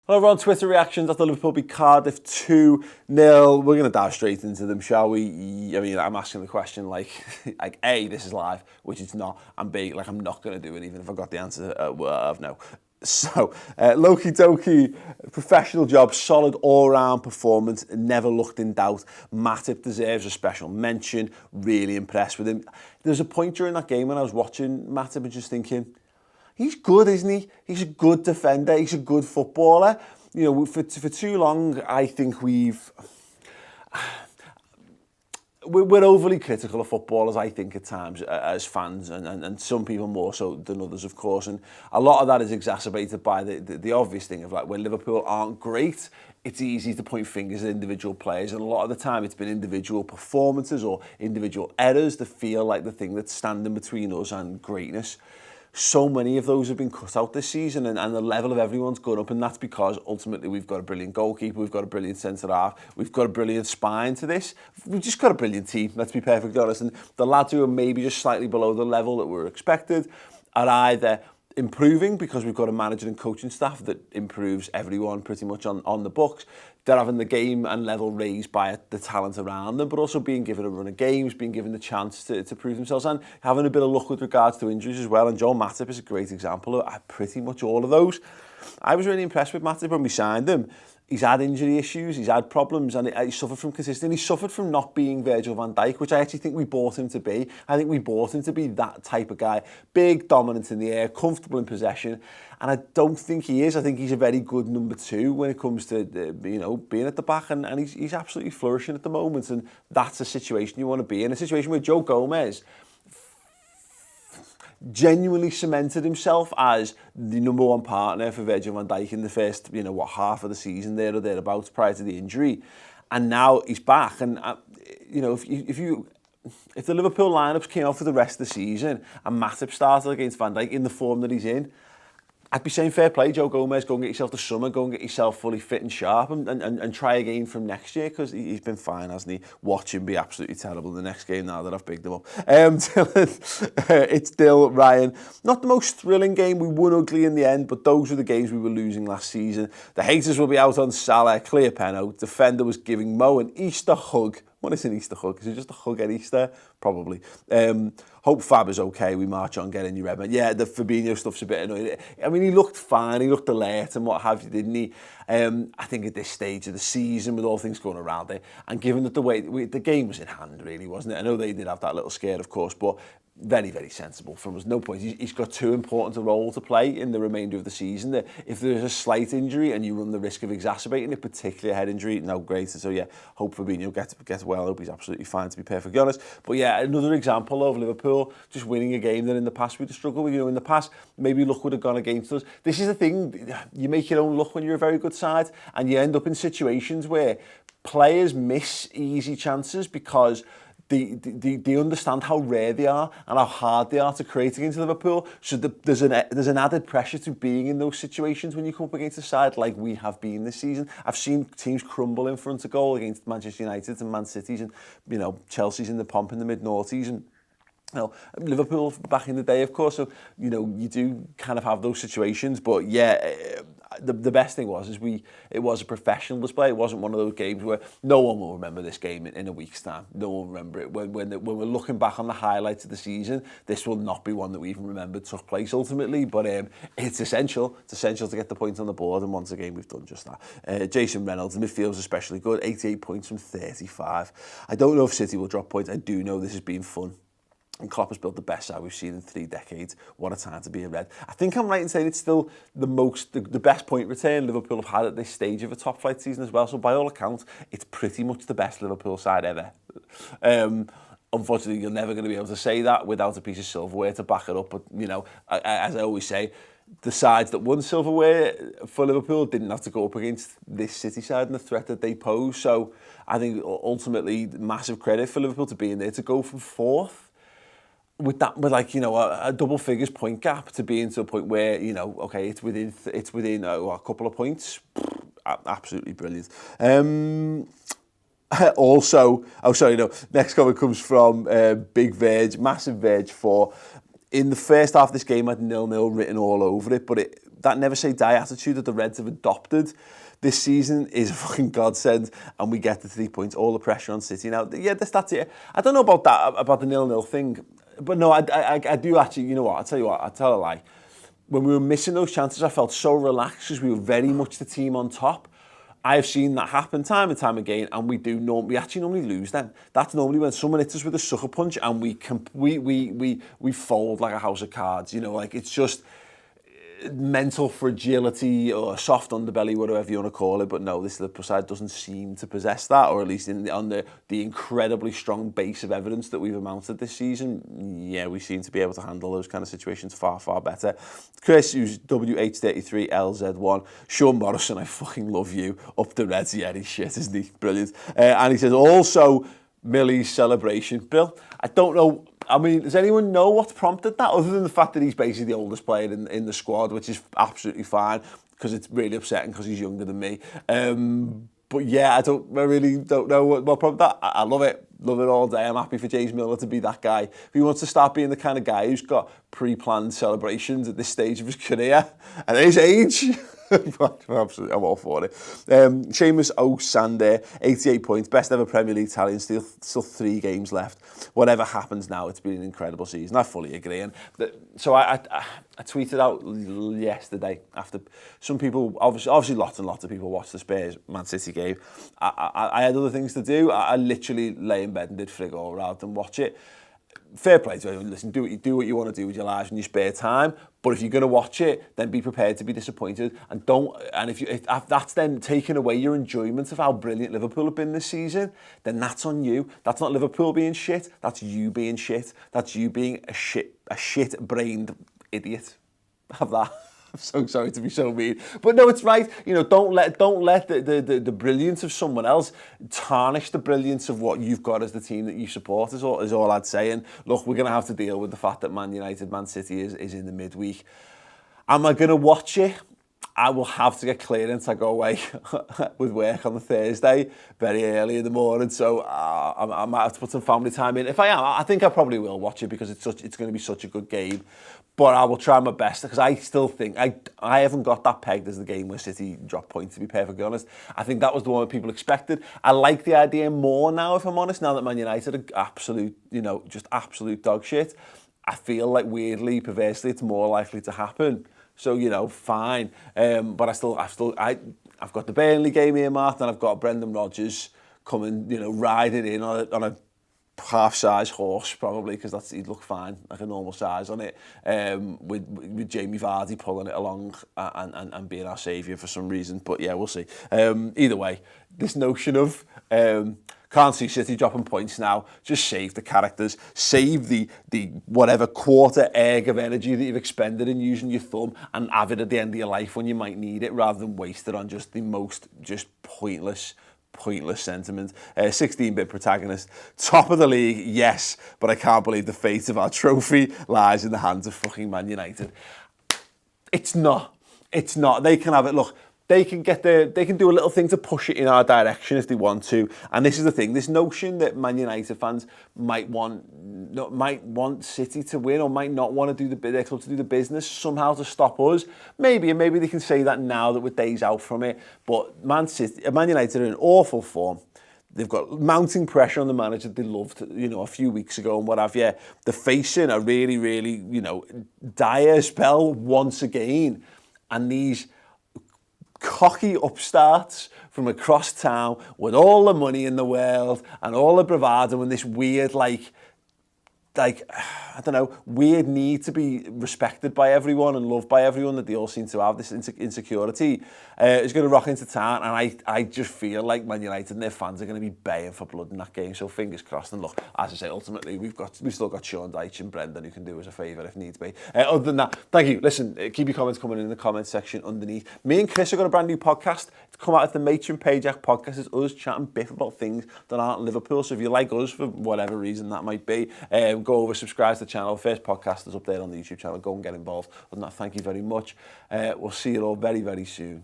Over on Twitter reactions after Liverpool beat Cardiff 2-0. We're going to dive straight into them, shall we? I mean, I'm asking the question like A, this is live, which it's not, and B, like I'm not going to do it even if I got the answer of no. So, Loki Doki, professional job, solid all-round performance, never looked in doubt. Matip deserves a special mention, really impressed with him. There's a point during that game when I was watching Matip and just thinking, he's good, isn't he? He's a good defender. He's a good footballer. You know, for too long, I think we're overly critical of footballers, I think, at times, as fans, and some people more so than others, of course. And a lot of that is exacerbated by the obvious thing of, like, when Liverpool aren't great, it's easy to point fingers at individual players. And a lot of the time, it's been individual performances or individual errors that feel like the thing that's standing between us and greatness. So many of those have been cut out this season, and the level of everyone's gone up, and that's because ultimately we've got a brilliant goalkeeper, we've got a brilliant centre-half, we've got a brilliant spine to this. We've just got a brilliant team, let's be perfectly honest, and the lads who are maybe just slightly below the level that were expected are either improving because we've got a manager and coaching staff that improves everyone pretty much on the books. They're having the game and level raised by the talent around them, but also being given a run of games, being given the chance to prove themselves, and having a bit of luck with regards to injuries as well. And Joel Matip is a great example of pretty much all of those. I was really impressed with Matip when we signed him. He's had injury issues, he's had problems, and he suffered from consistency. He suffered from not being Virgil van Dijk, which I actually think we bought him to be. I think we bought him to be that type of guy. Big, dominant in the air, comfortable in possession. And I don't think he is. I think he's a very good number two when it comes to, being at the back. And he's absolutely flourishing at the moment. And that's a situation you want to be in. A situation where Joe Gomez genuinely cemented himself as the number one partner for Virgil van Dijk in the first, half of the season there or thereabouts prior to the injury. And now he's back. And, if the Liverpool lineups came out for the rest of the season and Matip started against Van Dijk in the form that he's in, I'd be saying fair play, Joe Gomez, go and get yourself the summer, go and get yourself fully fit and sharp and try again from next year, because he's been fine, hasn't he? Watch him be absolutely terrible in the next game now that I've picked him up. It's Dill, Ryan. Not the most thrilling game. We won ugly in the end, but those were the games we were losing last season. The haters will be out on Salah, clear penalty. Defender was giving Mo an Easter hug. What is an Easter hug? Is it just a hug at Easter? Probably. Hope Fab is okay. We march on, get in your Redmen. Yeah, the Fabinho stuff's a bit annoying. I mean, he looked fine. He looked alert and what have you, didn't he? I think at this stage of the season, with all things going around it, and given that the game was in hand, really, wasn't it? I know they did have that little scare, of course, but very, very sensible from us. No point. He's got too important a role to play in the remainder of the season. That if there's a slight injury and you run the risk of exacerbating it, particularly a head injury, no great. So yeah, hope Fabinho gets well. I hope he's absolutely fine, to be perfectly honest. But yeah, another example of Liverpool just winning a game that in the past we'd struggled with. In the past, maybe luck would have gone against us. This is the thing, you make your own luck when you're a very good side, and you end up in situations where players miss easy chances because they understand how rare they are and how hard they are to create against Liverpool. So there's an added pressure to being in those situations when you come up against a side like we have been this season. I've seen teams crumble in front of goal against Manchester United and Man City's and Chelsea's in the pomp in the mid-noughties and Liverpool back in the day, of course. So you do kind of have those situations, but yeah. The best thing was it was a professional display. It wasn't one of those games where no one will remember this game in a week's time. No one will remember it. When we're looking back on the highlights of the season, this will not be one that we even remember took place ultimately. But it's essential. It's essential to get the point on the board. And once again, we've done just that. Jason Reynolds, the midfield's especially good. 88 points from 35. I don't know if City will drop points. I do know this has been fun. And Klopp has built the best side we've seen in 3 decades. What a time to be a Red. I think I'm right in saying it's still the best point return Liverpool have had at this stage of a top flight season as well. So by all accounts, it's pretty much the best Liverpool side ever. Unfortunately, you're never going to be able to say that without a piece of silverware to back it up. But, as I always say, the sides that won silverware for Liverpool didn't have to go up against this City side and the threat that they pose. So I think ultimately massive credit for Liverpool to being there, to go from 4th with a double figures point gap to being to a point where okay, it's within a couple of points. Absolutely brilliant. Next comment comes from Big Verge, massive Verge 4. In the first half of this game, I had 0-0 written all over it, but that never say die attitude that the Reds have adopted this season is a fucking godsend, and we get the 3 points, all the pressure on City. Now, yeah, that's it. I don't know about that, about the 0-0 thing, but no, I do actually, you know what, I'll tell you what, I'll tell a lie. When we were missing those chances, I felt so relaxed because we were very much the team on top. I have seen that happen time and time again, and we actually normally lose then. That's normally when someone hits us with a sucker punch and we fold like a house of cards. You know, like it's just mental fragility or soft underbelly, whatever you want to call it. But no, this Liverpool side doesn't seem to possess that, or at least on the incredibly strong base of evidence that we've amounted this season. Yeah, we seem to be able to handle those kind of situations far, far better. Chris, who's WH33LZ1, Sean Morrison, I fucking love you. Up the Reds, yeah, he's shit, isn't he? Brilliant. And he says, also, Millie's celebration. Bill, I don't know. I mean, does anyone know what's prompted that, other than the fact that he's basically the oldest player in the squad, which is absolutely fine, because it's really upsetting because he's younger than me. But yeah, I really don't know what prompted that. I love it. Love it all day. I'm happy for James Milner to be that guy. If he wants to start being the kind of guy who's got pre-planned celebrations at this stage of his career, and at his age, absolutely, I'm all for it. Seamus O'Sander, 88 points, best ever Premier League Italian, still 3 games left. Whatever happens now, it's been an incredible season. I fully agree. And so I tweeted out yesterday after some people, obviously lots and lots of people watched the Spurs Man City game. I had other things to do. I literally lay in bed and did frig all rather than watch it. Fair play to everyone. Listen, do what you want to do with your lives in your spare time. But if you're going to watch it, then be prepared to be disappointed. And don't. And if that's then taking away your enjoyment of how brilliant Liverpool have been this season, then that's on you. That's not Liverpool being shit. That's you being shit. That's you being a shit-brained idiot. Have that. I'm so sorry to be so mean, but no, it's right. You know, don't let the brilliance of someone else tarnish the brilliance of what you've got as the team that you support. Is all I'd say. And look, we're going to have to deal with the fact that Man United, Man City is in the midweek. Am I going to watch it? I will have to get clearance. I go away with work on the Thursday very early in the morning, so I might have to put some family time in. If I am, I think I probably will watch it because it's going to be such a good game. But I will try my best because I still think I haven't got that pegged as the game where City dropped points, to be perfectly honest. I think that was the one that people expected. I like the idea more now, if I'm honest, now that Man United are absolute, just absolute dog shit. I feel like weirdly, perversely, it's more likely to happen. So, fine. But I've got the Burnley game earmarked, and I've got Brendan Rodgers coming, riding in on a half-size horse, probably, because he'd look fine, like a normal size on it, with Jamie Vardy pulling it along and being our saviour for some reason. But yeah, we'll see. Either way, this notion of can't see City dropping points now, just save the characters, save the whatever quarter egg of energy that you've expended in using your thumb, and have it at the end of your life when you might need it, rather than waste it on just the most pointless sentiment. 16-bit protagonist, top of the league, yes, but I can't believe the fate of our trophy lies in the hands of fucking Man United. It's not. They can have it. Look, they can do a little thing to push it in our direction if they want to. And this is the thing, this notion that Man United fans might want City to win, or might not want to do their club to do the business somehow to stop us. Maybe they can say that now that we're days out from it. But Man United are in awful form. They've got mounting pressure on the manager they loved, a few weeks ago and what have you. They're facing a really, really, dire spell once again. And these cocky upstarts from across town with all the money in the world and all the bravado and this weird, I don't know, weird need to be respected by everyone and loved by everyone that they all seem to have, this insecurity, is going to rock into town. And I just feel like Man United and their fans are going to be baying for blood in that game. So fingers crossed. And look, as I say, ultimately, we've still got Sean Dyche and Brendan who can do us a favour if needs be. Other than that, thank you. Listen, keep your comments coming in the comment section underneath. Me and Chris have got a brand new podcast. It's come out at the Matron Pajak podcast. It's us chatting biff about things that aren't Liverpool. So if you like us for whatever reason that might be, go over, subscribe to the channel. First podcast is up there on the YouTube channel. Go and get involved. Other than that, thank you very much. We'll see you all very, very soon.